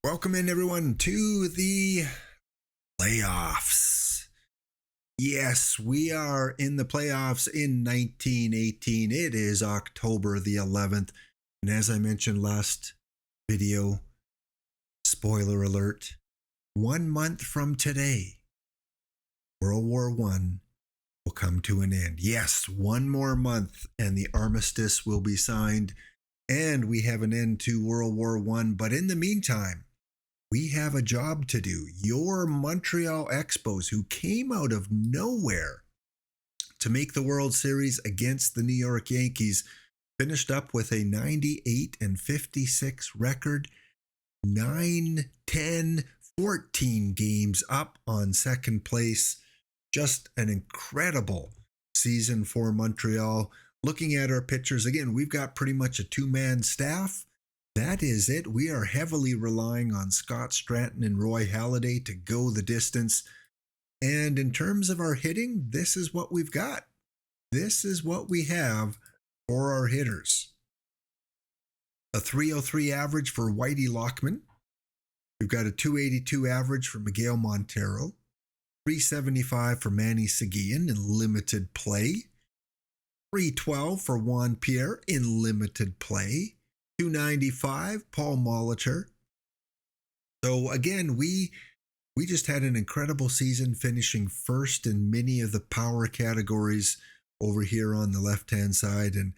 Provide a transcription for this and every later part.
Welcome in, everyone, to the playoffs. Yes, we are in the playoffs in 1918. It is October the 11th. And as I mentioned last video, spoiler alert, 1 month from today, World War I will come to an end. Yes, one more month and the armistice will be signed and we have an end to World War I. But in the meantime, we have a job to do. Your Montreal Expos, who came out of nowhere to make the World Series against the New York Yankees, finished up with a 98-56 record, 9-10-14 games up on second place. Just an incredible season for Montreal. Looking at our pitchers, again, we've got pretty much a two-man staff. That is it. We are heavily relying on Scott Stratton and Roy Halladay to go the distance. And in terms of our hitting, this is what we've got. This is what we have for our hitters. A 303 average for Whitey Lockman. We've got a 282 average for Miguel Montero. 375 for Manny Seguin in limited play. 312 for Juan Pierre in limited play. 295, Paul Molitor. So again, we just had an incredible season, finishing first in many of the power categories over here on the left-hand side, and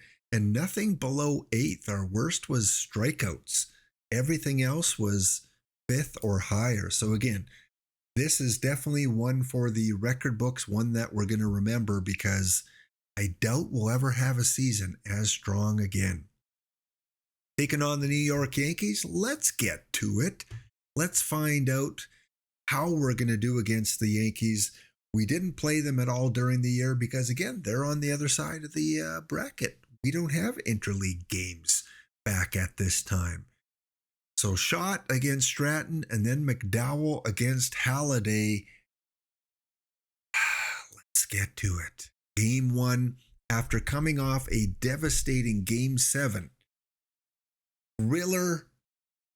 nothing below 8th. Our worst was strikeouts. Everything else was 5th or higher. So again, this is definitely one for the record books, one that we're going to remember, because I doubt we'll ever have a season as strong again. Taking on the New York Yankees, let's get to it. Let's find out how we're going to do against the Yankees. We didn't play them at all during the year because, again, they're on the other side of the bracket. We don't have interleague games back at this time. So Schott against Stratton and then McDowell against Halladay. Let's get to it. Game 1, after coming off a devastating Game 7. Thriller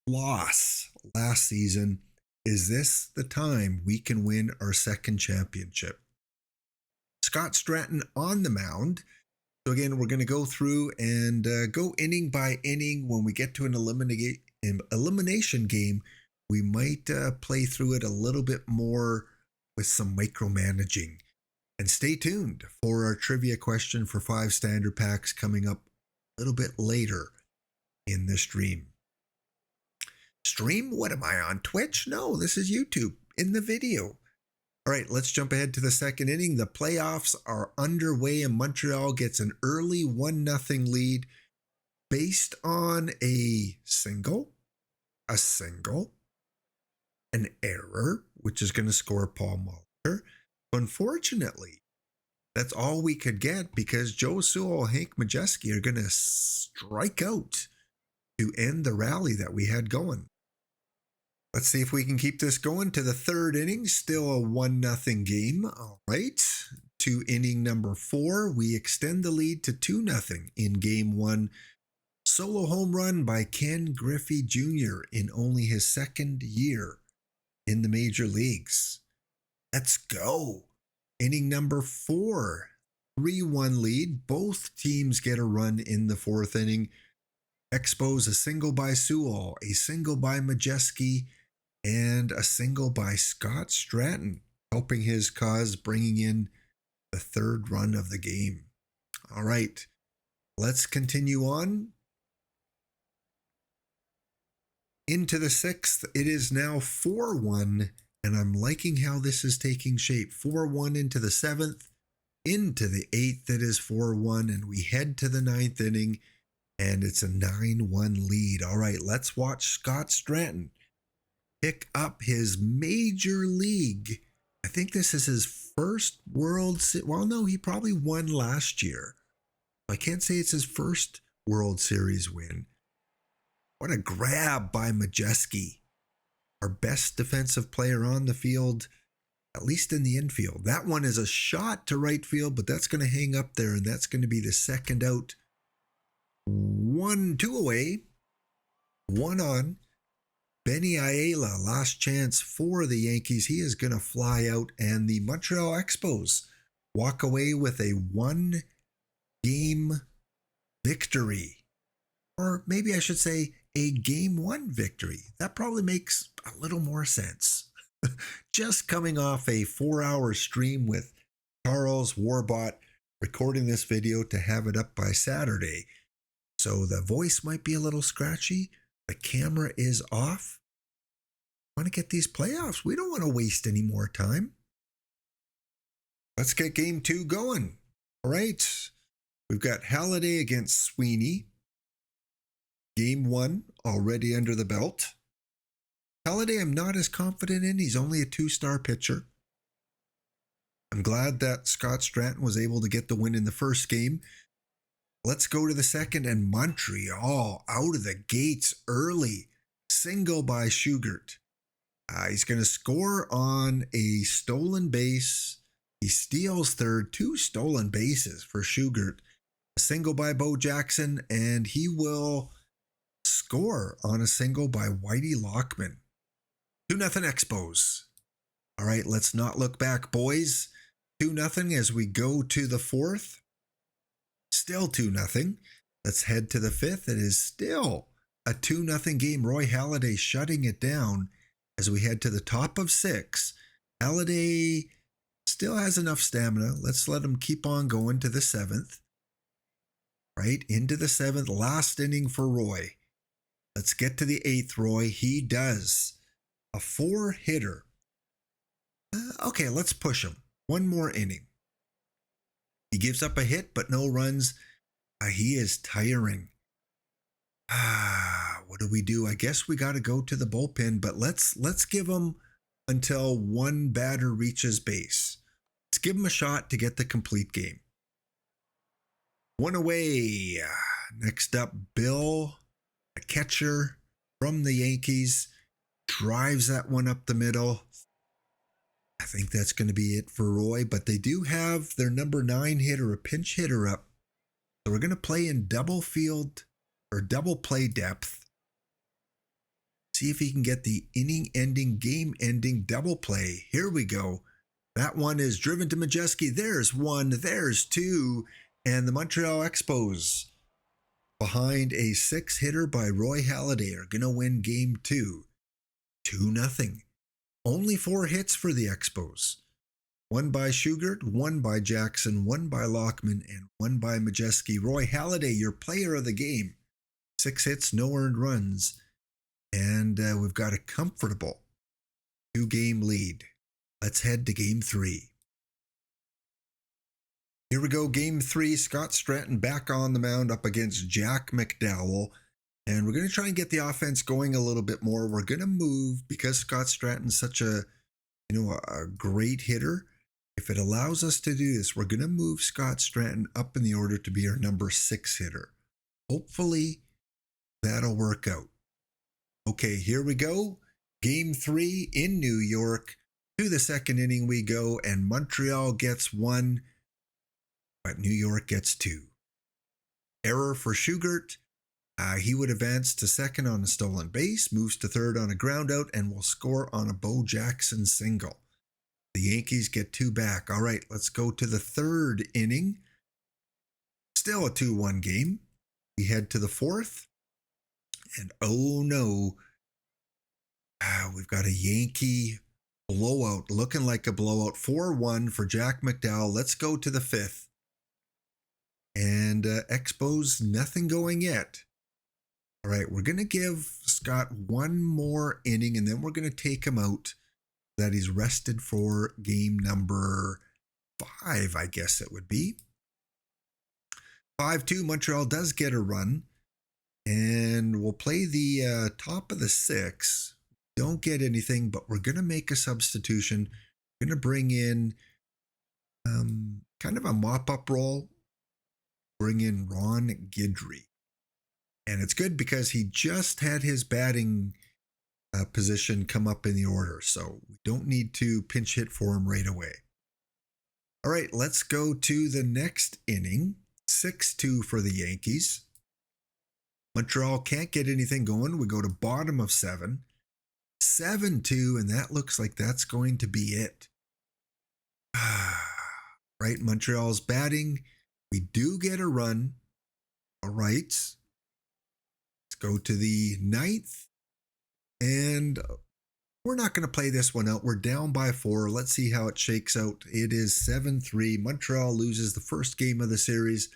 loss last season. Is this the time we can win our second championship? Scott Stratton on the mound. So again, we're going to go through and go inning by inning. When we get to an elimination game, we might play through it a little bit more with some micromanaging. And stay tuned for our trivia question for 5 standard packs coming up a little bit later in the stream. What am I on? Twitch? No, this is YouTube in the video. All right, let's jump ahead to the second inning. The playoffs are underway and Montreal gets an early 1-0 lead based on a single, an error, which is going to score Paul Molitor. Unfortunately, that's all we could get because Joe Sewell and Hank Majeski are going to strike out to end the rally that we had going. Let's see if we can keep this going to the third inning. Still a 1-0 game. All right. To inning number 4, we extend the lead to 2-0 in Game 1. Solo home run by Ken Griffey Jr. in only his second year in the major leagues. Let's go. Inning number 4, 3-1 lead. Both teams get a run in the 4th inning. Expos a single by Sewell, a single by Majeski, and a single by Scott Stratton, helping his cause, bringing in the 3rd run of the game. All right, let's continue on. Into the 6th, it is now 4-1, and I'm liking how this is taking shape. 4-1 into the 7th, into the 8th, it is 4-1, and we head to the 9th inning, and it's a 9-1 lead. All right, let's watch Scott Stratton pick up his major league. I think this is his first World Series. Well, no, he probably won last year. I can't say it's his first World Series win. What a grab by Majeski, our best defensive player on the field, at least in the infield. That one is a shot to right field, but that's going to hang up there, and that's going to be the second out. 1-2 away, 1 on. Benny Ayala, last chance for the Yankees. He is going to fly out, and the Montreal Expos walk away with a 1-game victory. Or maybe I should say a Game 1 victory. That probably makes a little more sense. Just coming off a 4-hour stream with Charles Warbot, recording this video to have it up by Saturday. So the voice might be a little scratchy. The camera is off. I want to get these playoffs. We don't want to waste any more time. Let's get game 2 going. All right. We've got Halliday against Sweeney. Game 1 already under the belt. Halliday I'm not as confident in. He's only a 2-star pitcher. I'm glad that Scott Stratton was able to get the win in the first game. Let's go to the second, and Montreal out of the gates early. Single by Shugart. He's going to score on a stolen base. He steals third, 2 stolen bases for Shugart. A single by Bo Jackson, and he will score on a single by Whitey Lockman. 2-0 Expos. All right, let's not look back, boys. 2-0 as we go to the fourth. Still 2-0. Let's head to the fifth. It is still a 2-0 game. Roy Halladay shutting it down as we head to the top of 6. Halladay still has enough stamina. Let's let him keep on going to the 7th. Right into the 7th. Last inning for Roy. Let's get to the 8th, Roy. He does. A 4-hitter. Okay, let's push him. One more inning. He gives up a hit, but no runs. He is tiring. What do we do? I guess we got to go to the bullpen, but let's give him until one batter reaches base. Let's give him a shot to get the complete game. 1 away. Next up, Bill, a catcher from the Yankees, drives that one up the middle. I think that's going to be it for Roy, but they do have their number 9 hitter, a pinch hitter up. So we're going to play in double field or double play depth. See if he can get the inning-ending, game-ending double play. Here we go. That one is driven to Majeski. There's 1, there's 2, and the Montreal Expos, behind a 6-hitter by Roy Halladay, are going to win game 2. 2-0. Only 4 hits for the Expos. 1 by Shugart, 1 by Jackson, 1 by Lockman, and 1 by Majeski. Roy Halladay, your player of the game. 6 hits, no earned runs. And we've got a comfortable 2-game lead. Let's head to game 3. Here we go, game 3. Scott Stratton back on the mound up against Jack McDowell. And we're going to try and get the offense going a little bit more. We're going to move, because Scott Stratton's such a great hitter. If it allows us to do this, we're going to move Scott Stratton up in the order to be our number 6 hitter. Hopefully, that'll work out. Okay, here we go. Game 3 in New York. To the second inning we go, and Montreal gets 1, but New York gets 2. Error for Shugart. He would advance to second on a stolen base, moves to third on a ground out, and will score on a Bo Jackson single. The Yankees get 2 back. All right, let's go to the third inning. Still a 2-1 game. We head to the fourth. And oh no, we've got a Yankee blowout, looking like a blowout. 4-1 for Jack McDowell. Let's go to the fifth. And Expos, nothing going yet. All right, we're going to give Scott 1 more inning, and then we're going to take him out, that he's rested for game number 5, I guess it would be. 5-2, Montreal does get a run, and we'll play the top of the 6. Don't get anything, but we're going to make a substitution. We're going to bring in kind of a mop-up role. Bring in Ron Guidry. And it's good because he just had his batting position come up in the order, so we don't need to pinch hit for him right away. All right, let's go to the next inning. 6-2 for the Yankees. Montreal can't get anything going. We go to bottom of 7. 7-2, and that looks like that's going to be it. Right, Montreal's batting. We do get a run. All right. Let's go to the 9th. And we're not going to play this one out. We're down by 4. Let's see how it shakes out. It is 7-3. Montreal loses the first game of the series.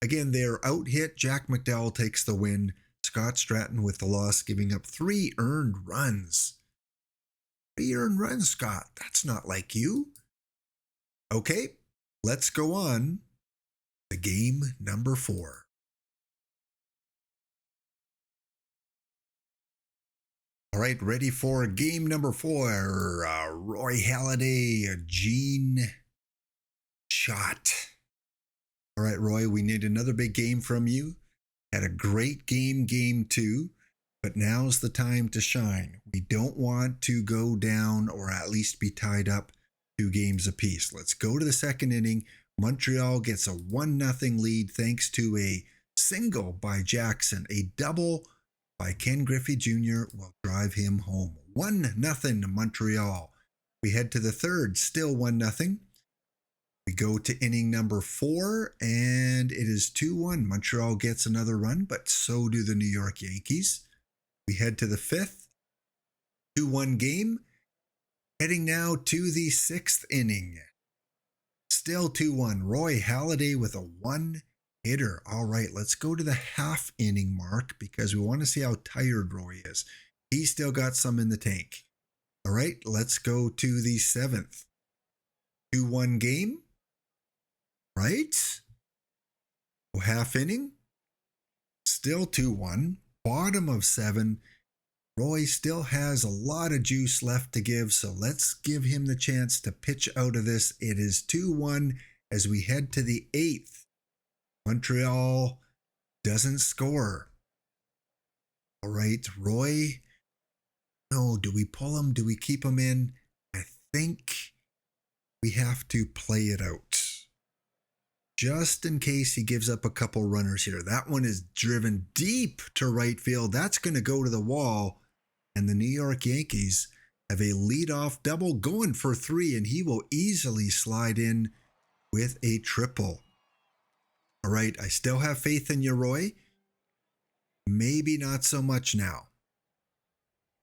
Again, they're out hit. Jack McDowell takes the win. Scott Stratton with the loss, giving up 3 earned runs. 3 earned runs, Scott. That's not like you. Okay, let's go on to game number 4. All right, ready for game number 4. Roy Halladay, Gene Shot. All right, Roy, we need another big game from you. Had a great game 2, but now's the time to shine. We don't want to go down or at least be tied up 2 games apiece. Let's go to the second inning. Montreal gets a 1-0 lead thanks to a single by Jackson. A double by Ken Griffey Jr. will drive him home. 1-0 Montreal. We head to the third, still 1-0. We go to inning number 4, and it is 2-1. Montreal gets another run, but so do the New York Yankees. We head to the 5th, 2-1 game. Heading now to the 6th inning. Still 2-1. Roy Halladay with a 1-hitter. All right, let's go to the half inning mark because we want to see how tired Roy is. He's still got some in the tank. All right, let's go to the 7th. 2-1 game. Right? Half inning. Still 2-1. Bottom of 7. Roy still has a lot of juice left to give, so let's give him the chance to pitch out of this. It is 2-1 as we head to the 8th. Montreal doesn't score. All right, Roy. No, do we pull him? Do we keep him in? I think we have to play it out. Just in case he gives up a couple runners here. That one is driven deep to right field. That's going to go to the wall. And the New York Yankees have a leadoff double going for 3, and he will easily slide in with a triple. All right, I still have faith in you, Roy. Maybe not so much now.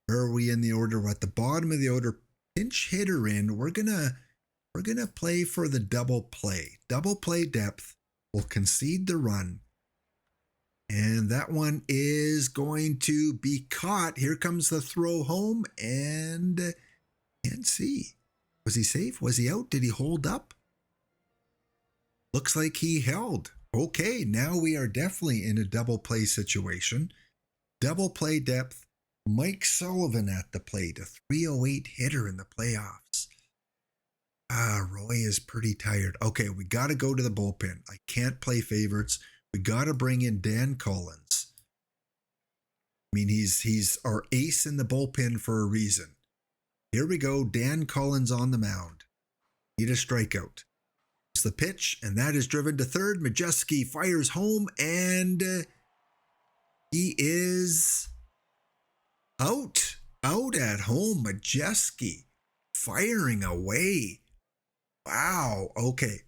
Where are we in the order? We're at the bottom of the order. Pinch hitter in. We're gonna play for the double play. Double play depth. We'll concede the run. And that one is going to be caught. Here comes the throw home, and can't see. Was he safe? Was he out? Did he hold up? Looks like he held. Okay, now we are definitely in a double play situation. Double play depth. Mike Sullivan at the plate, a 308 hitter in the playoffs. Roy is pretty tired. Okay, we got to go to the bullpen. I can't play favorites. We got to bring in Dan Collins. I mean, he's our ace in the bullpen for a reason. Here we go. Dan Collins on the mound. Need a strikeout. It's the pitch, and that is driven to third. Majewski fires home, and he is out. Out at home. Majewski firing away. Wow. Okay.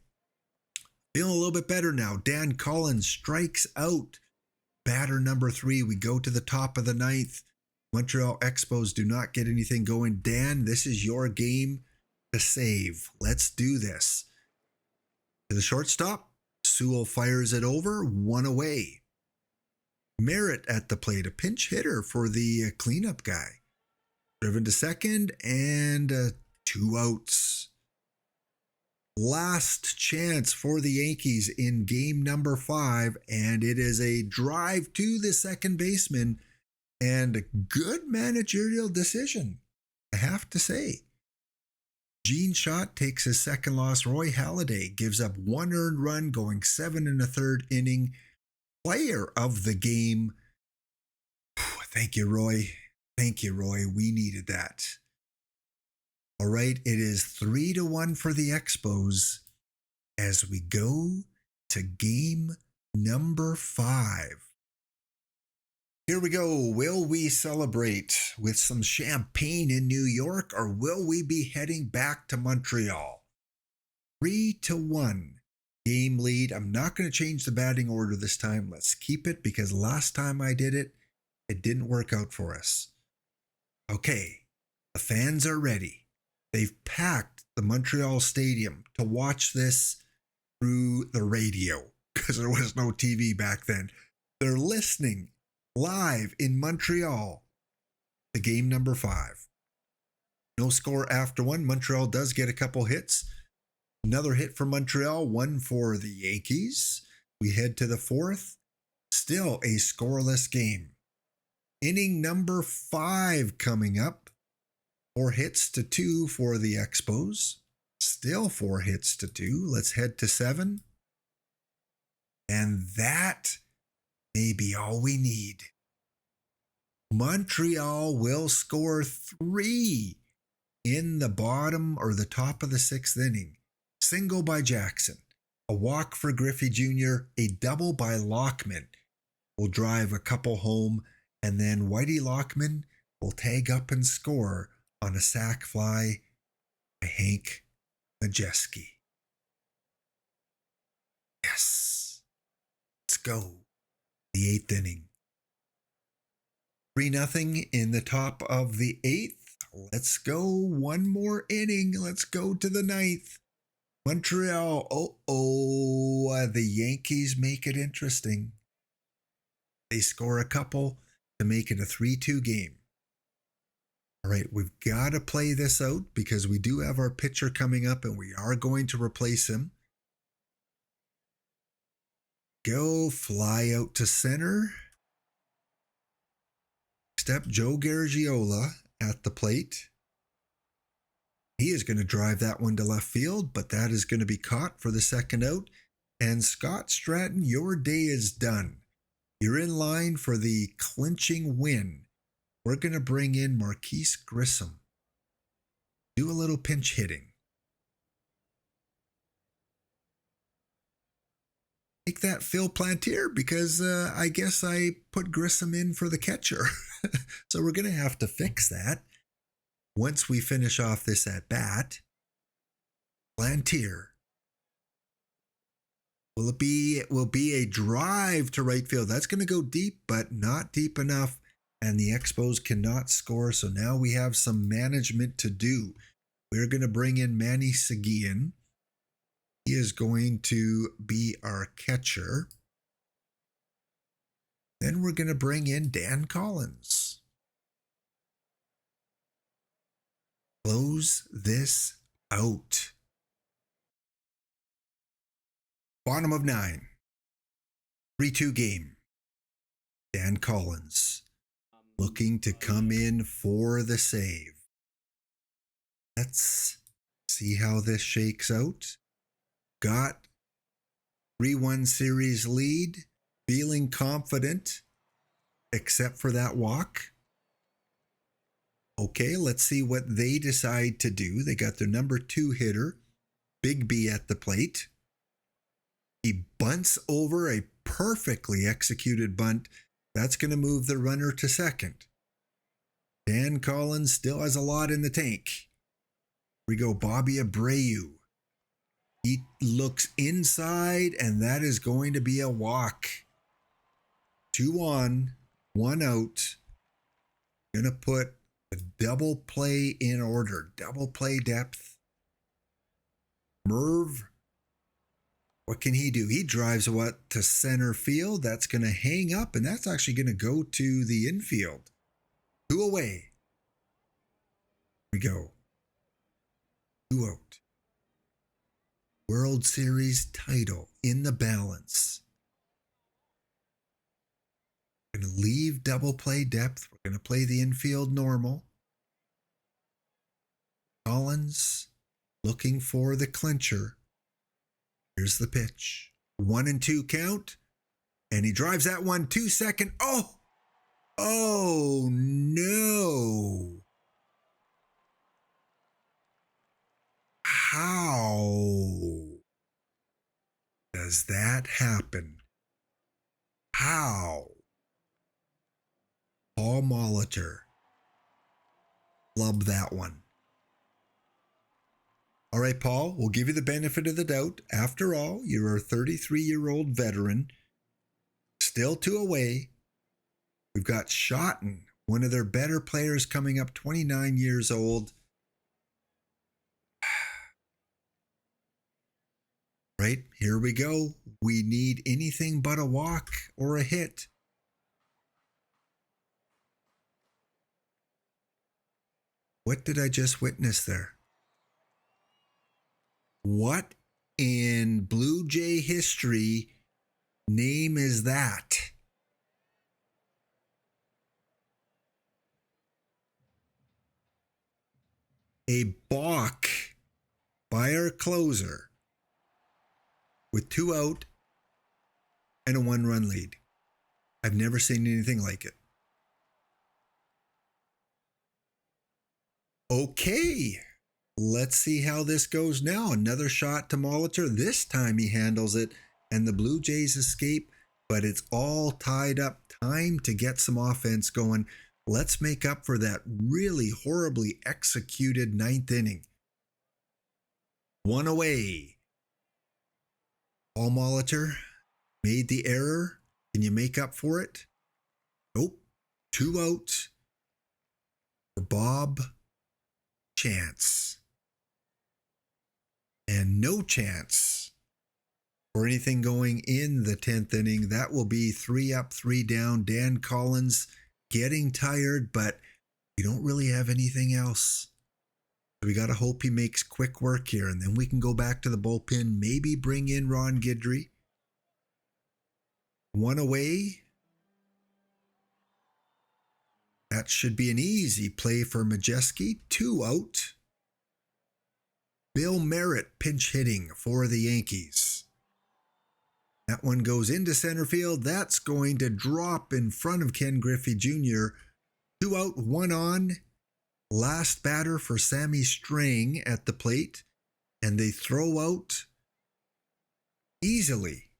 Feeling a little bit better now. Dan Collins strikes out. Batter number 3. We go to the top of the 9th. Montreal Expos do not get anything going. Dan, this is your game to save. Let's do this. To the shortstop. Sewell fires it over. 1 away. Merritt at the plate. A pinch hitter for the cleanup guy. Driven to second and 2 outs. Last chance for the Yankees in game number 5, and it is a drive to the second baseman and a good managerial decision, I have to say. Gene Shot takes his second loss. Roy Halladay gives up 1 earned run, going 7 1/3 inning. Player of the game. Thank you, Roy. Thank you, Roy. We needed that. All right, it is 3-1 for the Expos as we go to game number 5. Here we go. Will we celebrate with some champagne in New York, or will we be heading back to Montreal? 3-1 game lead. I'm not going to change the batting order this time. Let's keep it because last time I did it, it didn't work out for us. Okay, the fans are ready. They've packed the Montreal Stadium to watch this through the radio because there was no TV back then. They're listening live in Montreal to game number 5. No score after 1. Montreal does get a couple hits. Another hit for Montreal, one for the Yankees. We head to the 4th. Still a scoreless game. Inning number 5 coming up. 4 hits to 2 for the Expos. Still 4 hits to 2. Let's head to 7. And that may be all we need. Montreal will score 3 in the bottom or the top of the 6th inning. Single by Jackson, a walk for Griffey Jr., a double by Lockman will drive a couple home, and then Whitey Lockman will tag up and score on a sac fly by Hank Majeski. Yes. Let's go. The 8th inning. 3-0 in the top of the 8th. Let's go. One more inning. Let's go to the 9th. Montreal. The Yankees make it interesting. They score a couple to make it a 3-2 game. All right, we've got to play this out because we do have our pitcher coming up and we are going to replace him. Go fly out to center. Step Joe Garagiola at the plate. He is going to drive that one to left field, but that is going to be caught for the second out. And Scott Stratton, your day is done. You're in line for the clinching win. We're going to bring in Marquise Grissom. Do a little pinch hitting. Make that Phil Plantier because I guess I put Grissom in for the catcher. So we're going to have to fix that. Once we finish off this at bat, Plantier. It will be a drive to right field. That's going to go deep, but not deep enough. And the Expos cannot score. So now we have some management to do. We're going to bring in Manny Seguin. He is going to be our catcher. Then we're going to bring in Dan Collins. Close this out. Bottom of 9. 3-2 game. Dan Collins looking to come in for the save. Let's see how this shakes out. Got 3-1 series lead. Feeling confident, except for that walk. Okay, let's see what they decide to do. They got their number 2 hitter, Big B, at the plate. He bunts over a perfectly executed bunt. That's going to move the runner to second. Dan Collins still has a lot in the tank. We go Bobby Abreu. He looks inside, and that is going to be a walk. 2 on, 1 out. Going to put a double play in order. Double play depth. Merv. What can he do? He drives to center field. That's going to hang up, and that's actually going to go to the infield. 2 away. Here we go. 2 out. World Series title in the balance. We're going to leave double play depth. We're going to play the infield normal. Collins looking for the clincher. Here's the pitch. 1-2 count. And he drives that one 2 second. Oh no. How does that happen? How? Paul Molitor. Love that one. All right, Paul, we'll give you the benefit of the doubt. After all, you're a 33-year-old veteran. Still 2 away. We've got Schotten, one of their better players, coming up, 29 years old. Right, here we go. We need anything but a walk or a hit. What did I just witness there? What in Blue Jay history name is that? A balk by our closer with 2 out and a 1-run lead. I've never seen anything like it. Okay, let's see how this goes now. Another shot to Molitor. This time he handles it and the Blue Jays escape, but it's all tied up. Time to get some offense going. Let's make up for that really horribly executed 9th inning. 1 away. Paul Molitor made the error. Can you make up for it? Nope. 2 out for Bob Chance. And no chance for anything going in the 10th inning. That will be 3 up, 3 down. Dan Collins getting tired, but we don't really have anything else. So we got to hope he makes quick work here, and then we can go back to the bullpen, maybe bring in Ron Guidry. 1 away. That should be an easy play for Majeski. 2 out. Bill Merritt pinch hitting for the Yankees. That one goes into center field. That's going to drop in front of Ken Griffey Jr. 2 out, 1 on. Last batter for Sammy Strang at the plate. And they throw out easily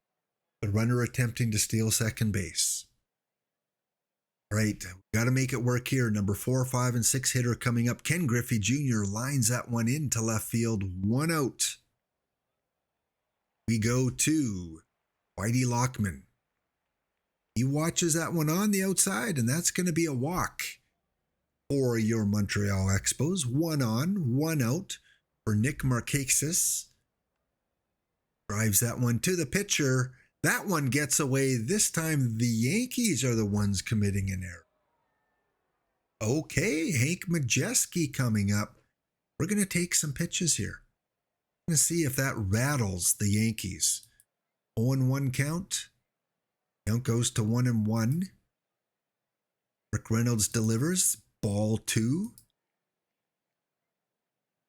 the runner attempting to steal second base. All right, got to make it work here. Number 4, 5, and 6 hitter coming up. Ken Griffey Jr. lines that one into left field. 1 out. We go to Whitey Lockman. He watches that one on the outside, and that's going to be a walk for your Montreal Expos. 1 on, 1 out for Nick Markakis. Drives that one to the pitcher. That one gets away. This time the Yankees are the ones committing an error. Okay, Hank Majeski coming up. We're going to take some pitches here. We're going to see if that rattles the Yankees. 0-1 count. Count goes to 1-1. Rick Reynolds delivers. Ball 2.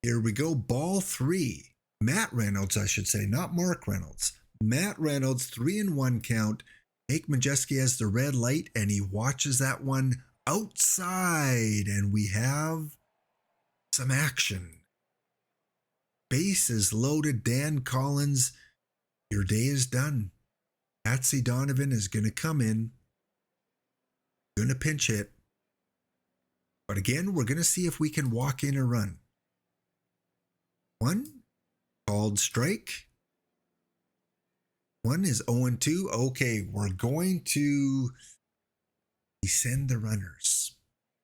Here we go. Ball 3. Matt Reynolds, I should say, not Mark Reynolds. Matt Reynolds, 3-1 count. Hank Majeski has the red light, and he watches that one outside. And we have some action. Base is loaded. Dan Collins, your day is done. Patsy Donovan is going to come in. Going to pinch hit. But again, we're going to see if we can walk in a run. 1, called strike. 1 is 0-2. Okay, we're going to send the runners.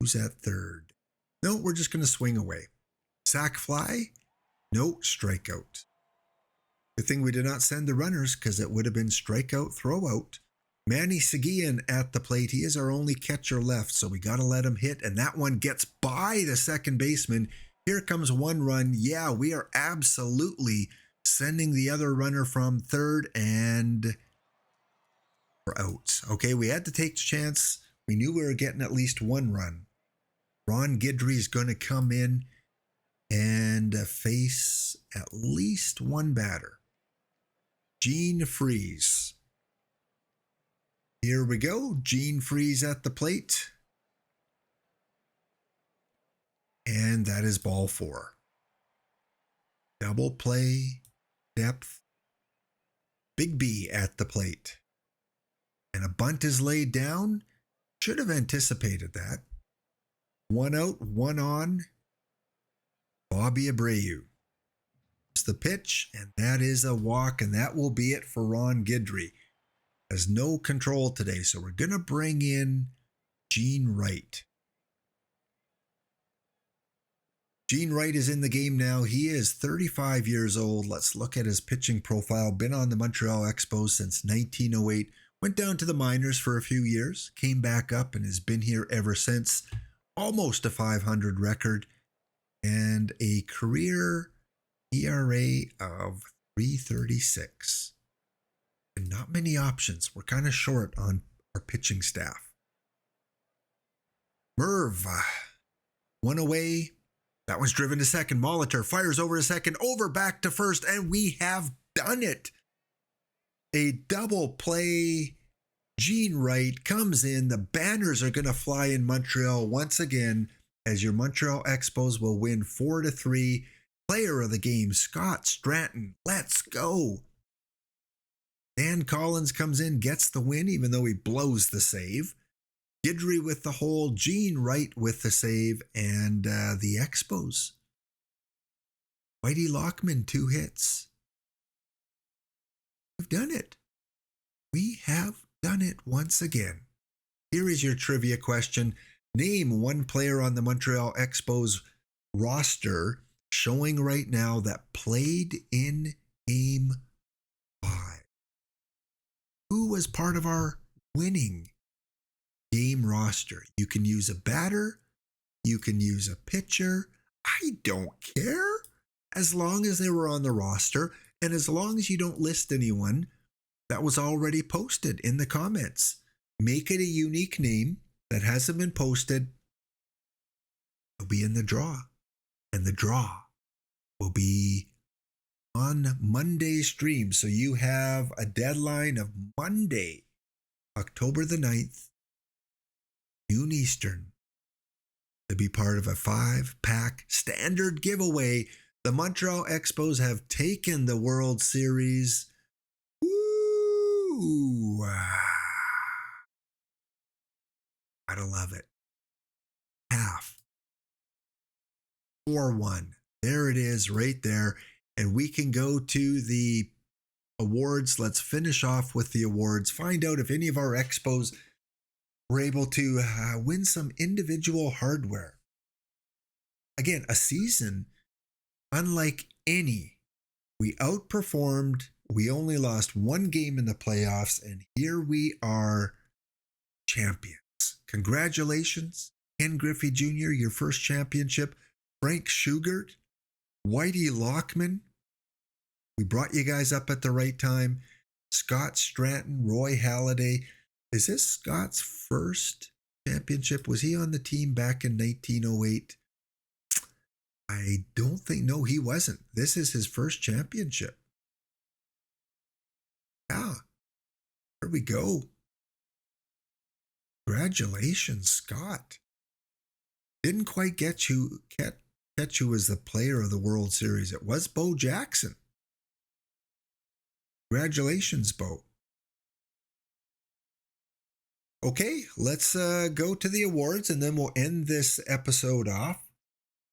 Who's at third? No, we're just going to swing away. Sack fly? No, strikeout. Good thing we did not send the runners because it would have been strikeout, throw out. Manny Seguin at the plate. He is our only catcher left, so we got to let him hit, and that one gets by the second baseman. Here comes 1 run. Yeah, we are absolutely sending the other runner from third, and we're out. Okay, we had to take the chance. We knew we were getting at least 1 run. Ron Guidry is going to come in and face at least 1 batter. Gene Freeze. Here we go. Gene Freeze at the plate. And that is ball 4. Double play, depth. Big B at the plate. And a bunt is laid down. Should have anticipated that. One out, one on. Bobby Abreu. It's the pitch, and that is a walk, and that will be it for Ron Guidry. Has no control today, so we're going to bring in Gene Wright. Gene Wright is in the game now. He is 35 years old. Let's look at his pitching profile. Been on the Montreal Expos since 1908. Went down to the minors for a few years. Came back up and has been here ever since. Almost a 500 record. And a career ERA of 3.36. And not many options. We're kind of short on our pitching staff. Merv. One away. That one's driven to second. Molitor fires over to second, over back to first, and we have done it. A double play. Gene Wright comes in. The banners are going to fly in Montreal once again as your Montreal Expos will win 4-3. Player of the game, Scott Stratton. Let's go. Dan Collins comes in, gets the win, even though he blows the save. Guidry with the hole, Gene Wright with the save, and the Expos. Whitey Lockman, 2 hits. We've done it. We have done it once again. Here is your trivia question. Name one player on the Montreal Expos roster showing right now that played in Game 5. Who was part of our winning game roster? You can use a batter. You can use a pitcher. I don't care. As long as they were on the roster and as long as you don't list anyone that was already posted in the comments. Make it a unique name that hasn't been posted. It'll be in the draw. And the draw will be on Monday's stream. So you have a deadline of Monday, October the 9th, noon Eastern, to be part of a 5-pack standard giveaway. The Montreal Expos have taken the World Series. Woo! Gotta love it. Half. 4-1. There it is right there. And we can go to the awards. Let's finish off with the awards. Find out if any of our Expos were able to win some individual hardware. Again, a season unlike any. We outperformed. We only lost one game in the playoffs, and here we are, champions. Congratulations, Ken Griffey Jr., your first championship. Frank Schugert, Whitey Lockman. We brought you guys up at the right time. Scott Stratton, Roy Halladay. Is this Scott's first championship? Was he on the team back in 1908? I don't think, no, he wasn't. This is his first championship. Yeah, there we go. Congratulations, Scott. Didn't quite catch who was the player of the World Series. It was Bo Jackson. Congratulations, Bo. Okay, let's go to the awards and then we'll end this episode off.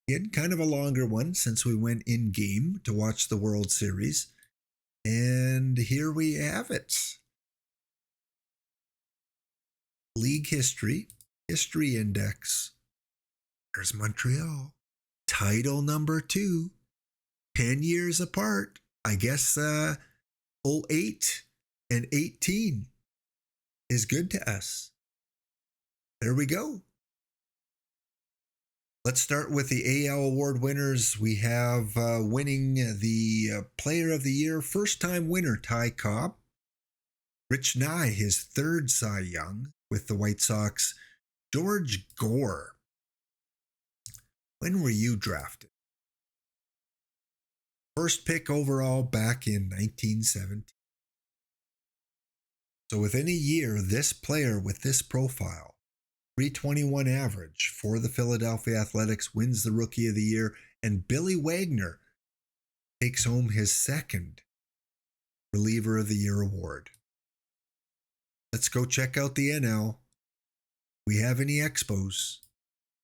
Again, kind of a longer one since we went in game to watch the World Series. And here we have it. League history index. There's Montreal. Title number 2. 10 years apart. I guess 08 and 18 is good to us. There we go. Let's start with the AL Award winners. We have winning the Player of the Year, first-time winner, Ty Cobb. Rich Nye, his third Cy Young with the White Sox. George Gore. When were you drafted? First pick overall back in 1917. So within a year, this player with this profile, 321 average for the Philadelphia Athletics, wins the Rookie of the Year, and Billy Wagner takes home his second Reliever of the Year award. Let's go check out the NL. we have any Expos.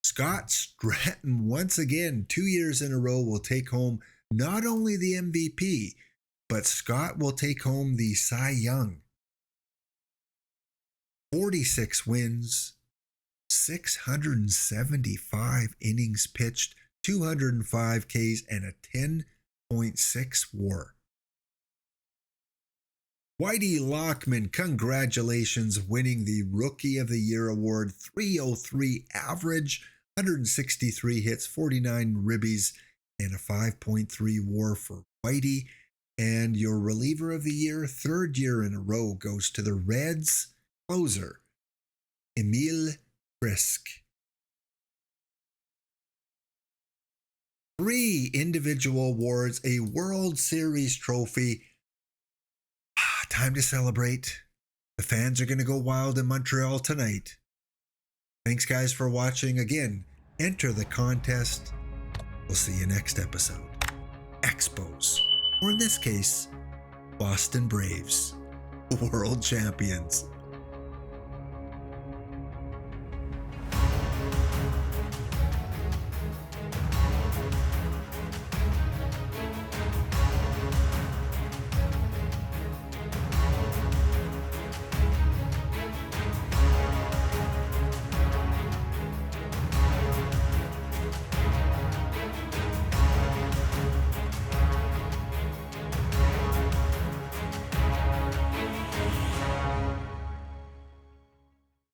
Scott Stratton, once again, 2 years in a row, will take home not only the MVP, but Scott will take home the Cy Young. 46 wins, 675 innings pitched, 205 Ks, and a 10.6 WAR. Whitey Lockman, congratulations, winning the Rookie of the Year award. 303 average, 163 hits, 49 ribbies, and a 5.3 WAR for Whitey. And your reliever of the year, 3rd year in a row, goes to the Reds closer, Emil Frisk. 3 individual awards, a World Series trophy. Time to celebrate. The fans are going to go wild in Montreal tonight. Thanks, guys, for watching. Again, enter the contest. We'll see you next episode. Expos, or in this case, Boston Braves, world champions.